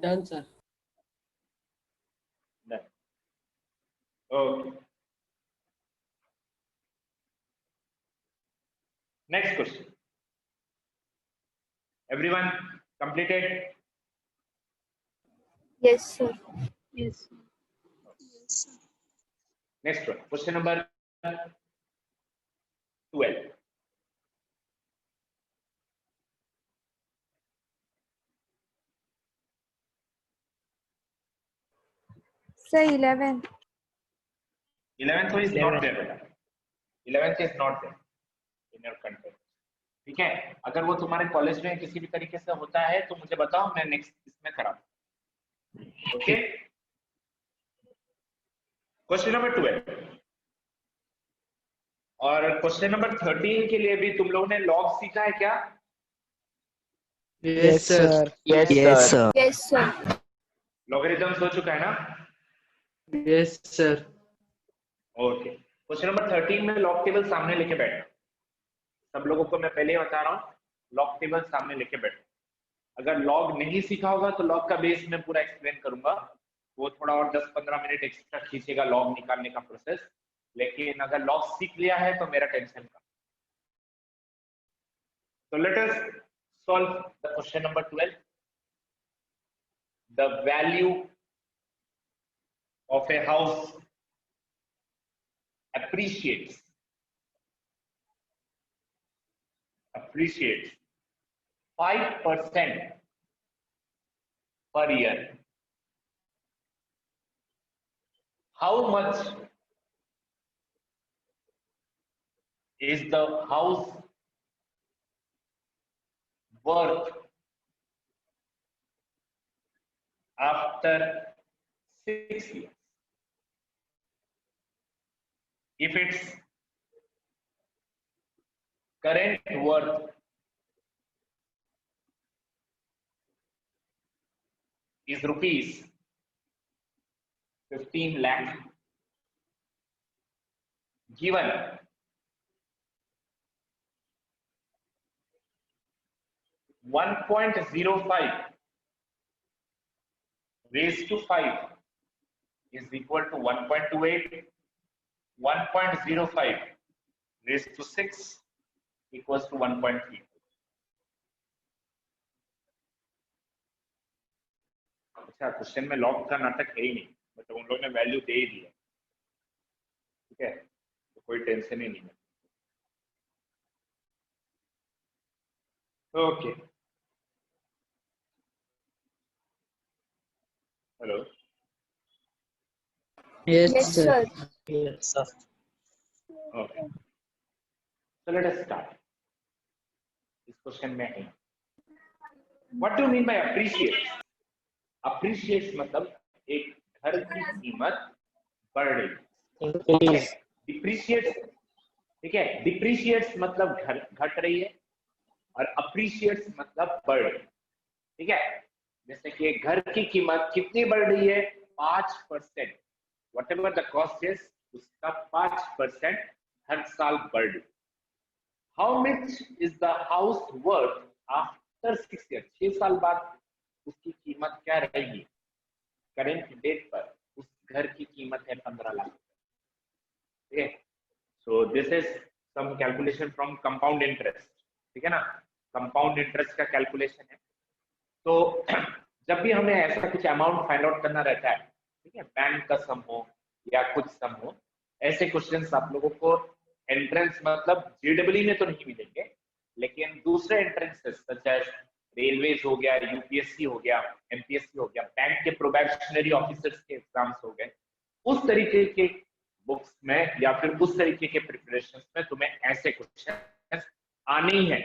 S2: Done, sir.
S1: Okay. Next question. Everyone completed?
S5: Yes sir.
S4: Yes, sir. Yes, sir.
S1: Next one, question number 12.
S5: Sir 11.
S1: 11th is not there बेटा. 11th is not there in your content. ठीक है, अगर वो तुम्हारे college में किसी भी तरीके से होता है तो मुझे बताओ, मैं नेक्स्ट इसमें कराऊं. ओके. क्वेश्चन नंबर 12 और क्वेश्चन नंबर 13 के लिए भी तुम लोगों ने लॉग सीखा है क्या?
S2: Yes, sir.
S6: Yes,
S2: Yes,
S6: sir.
S2: sir.
S5: Yes sir.
S1: Logarithms हो चुका है ना?
S2: Yes, sir.
S1: Okay. Question number 13 में लॉग टेबल सामने लेके बैठना. सब लोगों को मैं पहले ही बता रहा हूँ, लॉग टेबल सामने लेके बैठो. अगर लॉग नहीं सीखा होगा तो लॉग का बेस मैं पूरा एक्सप्लेन करूंगा. वो थोड़ा और 10-15 मिनट एक्स्ट्रा खींचेगा लॉग निकालने का प्रोसेस. लेकिन अगर लॉग सीख लिया है तो मेरा टेंशन कम. तो let us solve the question number 12. The value of a house appreciates 5% per year. How much is the house worth after 6 years? If its current worth is rupees 15 lakh, given (1.05 raised to 5 is equal to 1.28, 1.05 raised to 6 equals to 1.3. अच्छा, question में log का नाटक है ही नहीं, but उन लोगों ने value दे ही दिया. ठीक है, तो कोई टेंशन ही नहीं है. Okay. Hello.
S2: Yes,
S5: yes
S2: sir.
S5: Sir.
S6: Yes, sir.
S1: Okay, so let us start. इस क्वेश्चन में है, what do mean by appreciate? Appreciate मतलब एक घर की कीमत बढ़ रही है.
S6: Increase.
S1: डिप्रिशिएट, ठीक है, डिप्रिशिएट्स मतलब घर घट रही है और अप्रिशिएट्स मतलब बढ़ रही है. ठीक है, जैसे कि एक घर की कीमत कितनी बढ़ रही है? 5%. What ever the cost is, उसका 5% हर साल बढ़ रही. How much is the house worth after 6 years? 6 साल बाद उसकी कीमत क्या रहेगी? करेंट डेट पर उस घर की कीमत है 15 लाख. ठीक है, so this is some calculation from compound interest, ठीक है ना, कंपाउंड इंटरेस्ट का कैलकुलेशन है। तो जब भी हमें ऐसा कुछ अमाउंट फाइंड आउट करना रहता है, ठीक है, बैंक का सम हो या कुछ सम हो, ऐसे क्वेश्चंस आप लोगों को एंट्रेंस मतलब जेडब्ल्यू में तो नहीं मिलेंगे, लेकिन दूसरे एंट्रेंसेस सच एज रेलवेज हो गया, यूपीएससी हो गया, एमपीएससी हो गया, बैंक के प्रोबेशनरी ऑफिसर्स के एग्जाम्स हो गए, उस तरीके के बुक्स में या फिर उस तरीके के प्रिपरेशन में तुम्हें ऐसे क्वेश्चन आने ही है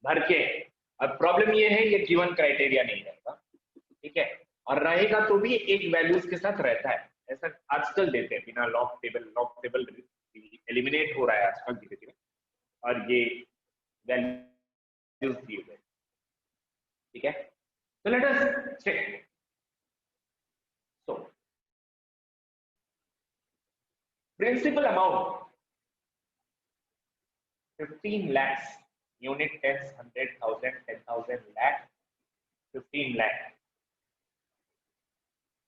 S1: भर के। अब प्रॉब्लम ये है, ये जीवन क्राइटेरिया नहीं रहता, ठीक है, और रहेगा तो भी एक वैल्यूज के साथ रहता है, ऐसा आजकल देते हैं बिना लॉग टेबल एलिमिनेट हो रहा है आजकल धीरे धीरे, और ये वैल्यूज दिए गए, ठीक है। तो let us check. So principal amount 15 lakhs, unit tens, 100,000, 10,000 lakh, 15 lakh,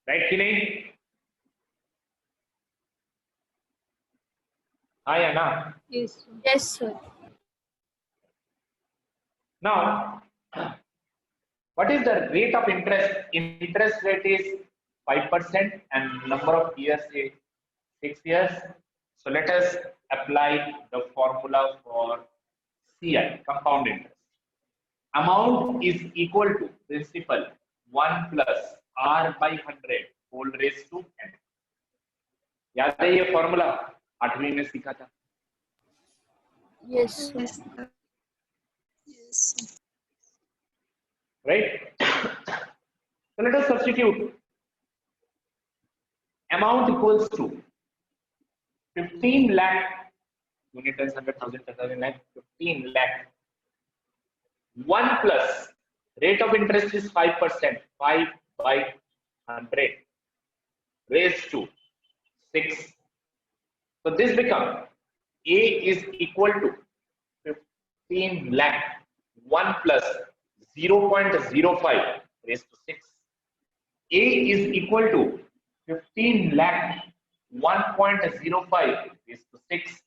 S1: right कि नहीं? हाँ या ना?
S4: Yes, sir.
S5: Yes, sir.
S1: Now, what is the rate of interest? Interest rate is 5% and number of years is 6 years. So let us apply the formula for CI, compound interest. Amount is equal to principal 1 plus R by 100 whole raised to n. याद है ये formula 8वीं में सीखा था?
S5: Yes, sir.
S4: Yes, sir. Yes, sir.
S1: Right? So let us substitute. Amount equals to 15 lakh, unit tens, 100,000, 10,000 lakh, 15 lakh. 1 plus rate of interest is 5%, 5 by 100 raised to 6. So this becomes A is equal to 15 lakh, 1 plus 0.05 raised to 6. A is equal to 15 lakh, 1.05 raised to 6.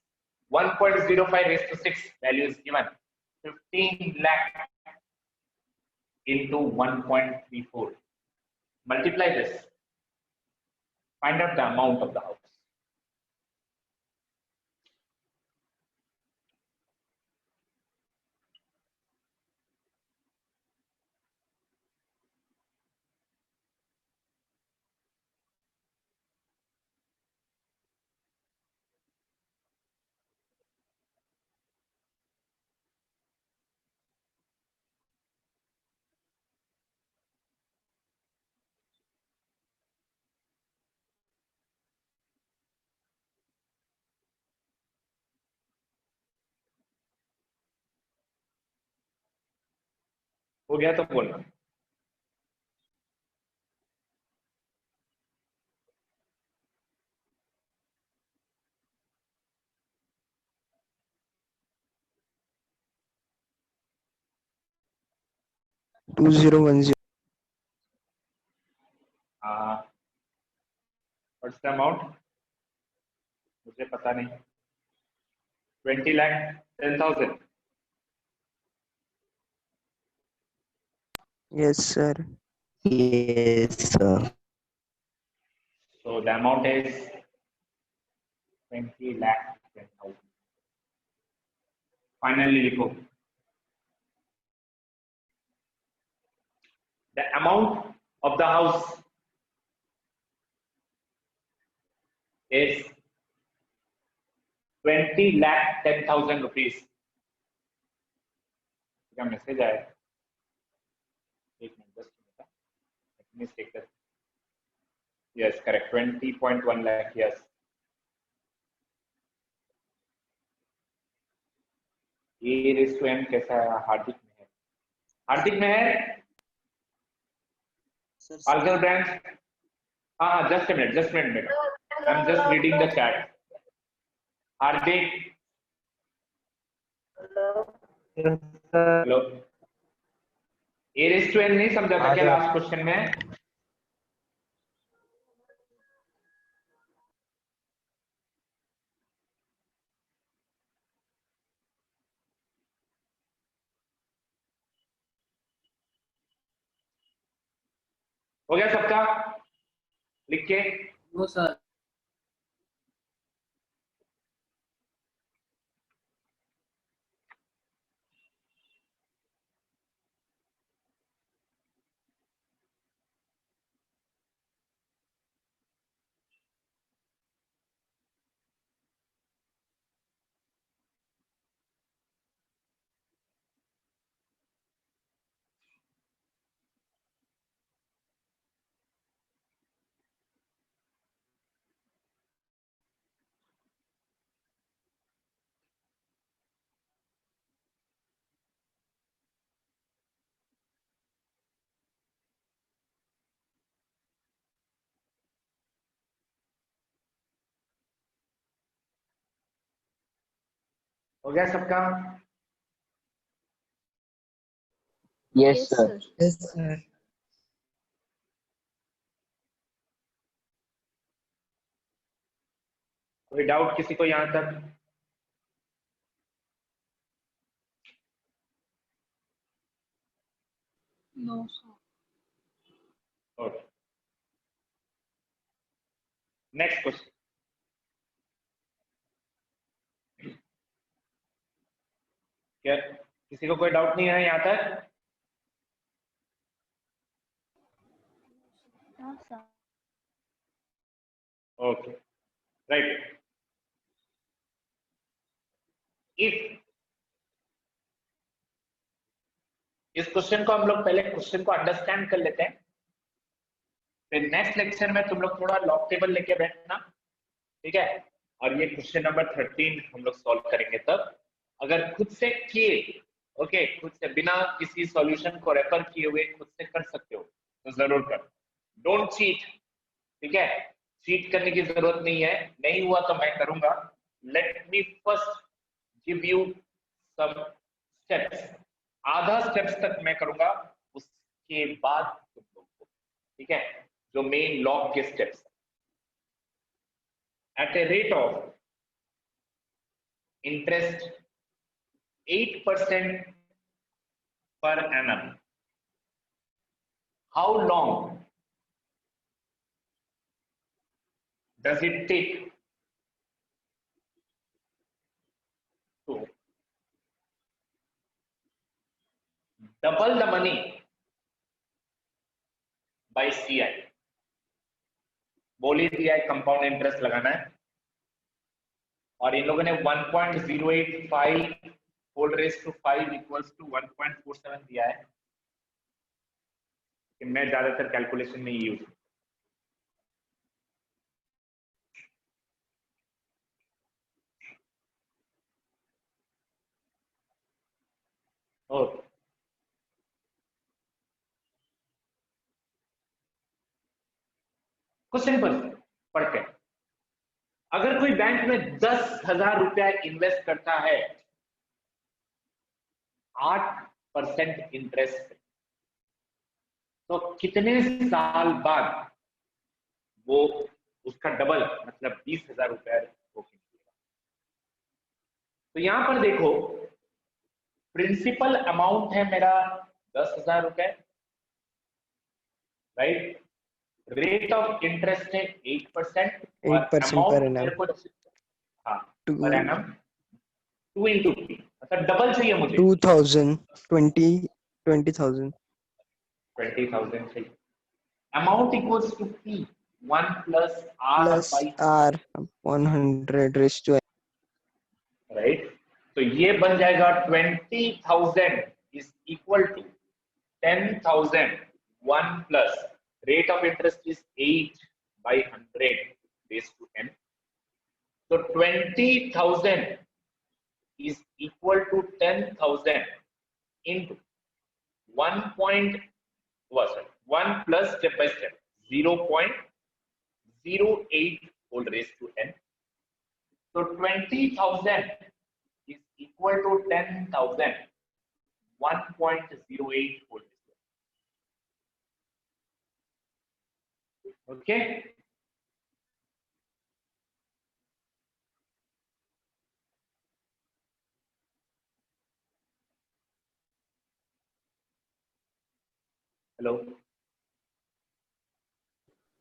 S1: 1.05 raised to 6 value is given. 15 lakh into 1.34. Multiply this. Find out the amount of the house. हो गया तो बोलना।
S2: To 2010।
S1: What's the amount? मुझे पता नहीं। 20 lakh 10,000.
S2: Yes, sir. Yes, sir.
S1: So the amount is 20 lakh 10,000. Finally लिखो। The amount of the house is 20 lakh 10,000 rupees. क्या message आया? एक minute, just a minute. Let me take that. Yes, correct. 20.1 lakh. Yes. A raised to n कैसा है? हार्दिक में है। हार्दिक में है? Algal branch. हाँ, just a minute. I'm just reading the chat. Hardik. Hello. A raised to n नहीं समझा था क्या लास्ट क्वेश्चन में? हो गया सबका? लिख के
S2: नो सर।
S1: हो गया सबका?
S4: Yes, sir.
S2: Yes sir.
S1: कोई डाउट किसी को यहां तक?
S4: No, sir.
S1: Okay, next question. क्या किसी को कोई डाउट नहीं है यहां तक?
S7: No, sir.
S1: Okay, right. If इस क्वेश्चन को हम लोग पहले क्वेश्चन को अंडरस्टैंड कर लेते हैं, फिर नेक्स्ट लेक्चर में तुम लोग थोड़ा लॉग टेबल लेके बैठना, ठीक है? और ये क्वेश्चन नंबर 13 हम लोग सॉल्व करेंगे तब। अगर खुद से किए, ओके, खुद से बिना किसी सॉल्यूशन को रेफर किए हुए खुद से कर सकते हो तो जरूर कर। डोंट चीट, ठीक है? चीट करने की जरूरत नहीं है। नहीं हुआ तो मैं करूंगा। Let me first give you some steps. आधा स्टेप्स तक मैं करूंगा, उसके बाद तुम लोग को, ठीक है, जो मेन लॉग के steps. At a rate of interest 8% per annum, how long does it take to double the money by CI? बोल ही दिया है कंपाउंड इंटरेस्ट लगाना है, और इन लोगों ने 1.085 whole raise to 5 equals to 1.47 दिया है, कि मैं ज्यादातर कैलकुलेशन में यूज। ओके, कुछ सिंपल पढ़ते हैं। अगर कोई बैंक में 10,000 रुपया इन्वेस्ट करता है 8% इंटरेस्ट, तो कितने साल बाद वो उसका डबल मतलब 20,000 रुपया वो मिलेगा? तो यहां पर देखो, प्रिंसिपल अमाउंट है मेरा 10,000 रुपए, राइट? रेट ऑफ इंटरेस्ट है 8%, और
S2: 8% per annum.
S1: मेरे को, हाँ,
S2: Two-
S1: पर एनम 2 into 3, मतलब डबल चाहिए मुझे।
S2: 2000 20,000
S1: 20,000 चाहिए। Amount equals to P 1 plus R
S2: plus
S1: by,
S2: R 100 raised to
S1: right? तो ये बन जाएगा 20,000 is equal to 10,000 1 plus rate of interest is 8 by 100 raised to n. So 20,000 is equal to 10,000 into 1 plus step by step 0.08 whole raised to n. So 20,000 is equal to 10,000 1.08 whole raised to n. Okay? Hello?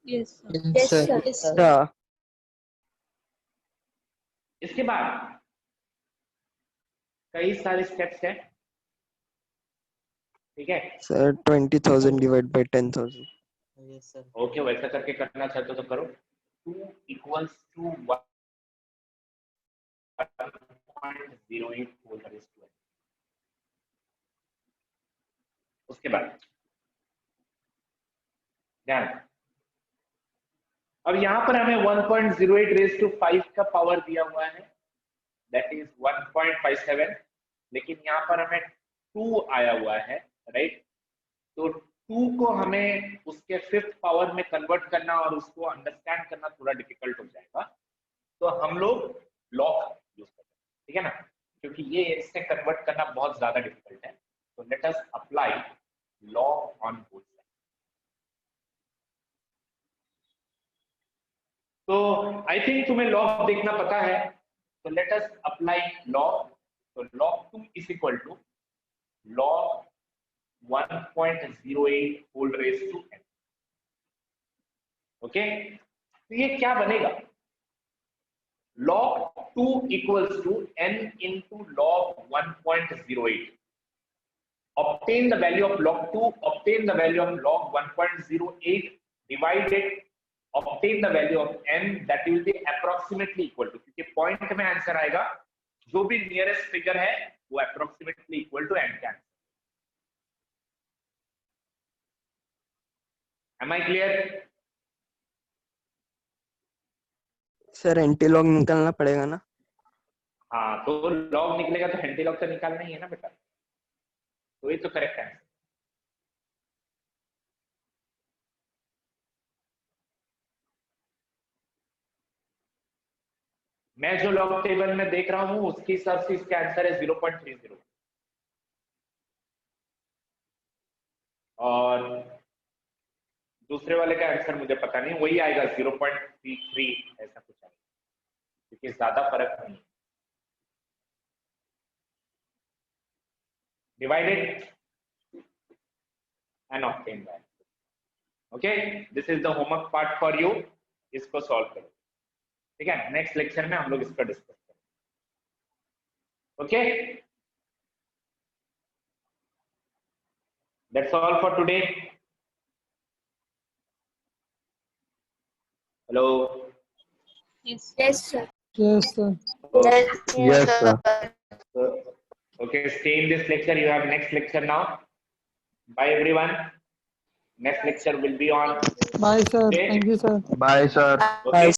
S4: Yes, sir.
S5: Yes, sir.
S4: Yes, sir.
S2: sir.
S1: इसके बाद कई सारे steps हैं, ठीक है।
S2: Sir, 20,000 divided by 10,000.
S6: Yes, sir.
S1: Okay, वैसा करके करना चाहते हो तो करो। 2 equals to 1.08 whole raised to n। उसके बाद ध्यान, अब यहां पर हमें 1.08 रेज टू 5 का पावर दिया हुआ है, दैट इज 1.57, लेकिन यहाँ पर हमें 2 आया हुआ है, राइट। तो 2 को हमें उसके 5th पावर में कन्वर्ट करना और उसको अंडरस्टैंड करना थोड़ा डिफिकल्ट हो जाएगा, तो हम लोग लॉग यूज करते हैं, ठीक है ना, क्योंकि ये इससे कन्वर्ट करना बहुत ज्यादा डिफिकल्ट है। तो let us apply log on both side. तो आई थिंक तुम्हें लॉग देखना पता है, तो लेट अस अप्लाई लॉग। तो log 2 is equal to log 1.08 whole raised to n। Okay, तो ये क्या बनेगा, log 2 equals to n into log 1.08। obtain the value of log 2, obtain the value of log 1.08, divided, obtain the value of n, that will be approximately equal to, क्योंकि point में answer आएगा, जो भी nearest figure है वो approximately equal to n का answer. Am I clear?
S2: Sir, anti-log निकालना पड़ेगा ना?
S1: हाँ, तो लॉग निकलेगा तो एंटी लॉग तो निकालना ही है ना बेटा, तो ये तो करेक्ट है। मैं जो लॉग टेबल में देख रहा हूं उसके हिसाब से इसका आंसर है 0.30, और दूसरे वाले का आंसर मुझे पता नहीं, वही आएगा 0.33 ऐसा कुछ आएगा, क्योंकि ज्यादा फर्क नहीं है। Divided and obtain that. Okay, this is the homework part for you, इसको सॉल्व करो, ठीक है। नेक्स्ट लेक्चर में हम लोग इसका डिस्कस करेंगे। Okay, that's all for today. Hello,
S4: Yes.
S5: Yes, sir.
S4: Yes, sir.
S2: Yes, sir.
S1: okay, stay in this lecture, you have next lecture now. Bye everyone, next lecture will be on
S4: Bye, sir.
S1: Tuesday.
S4: Thank you, sir.
S2: Bye, sir.
S1: Okay.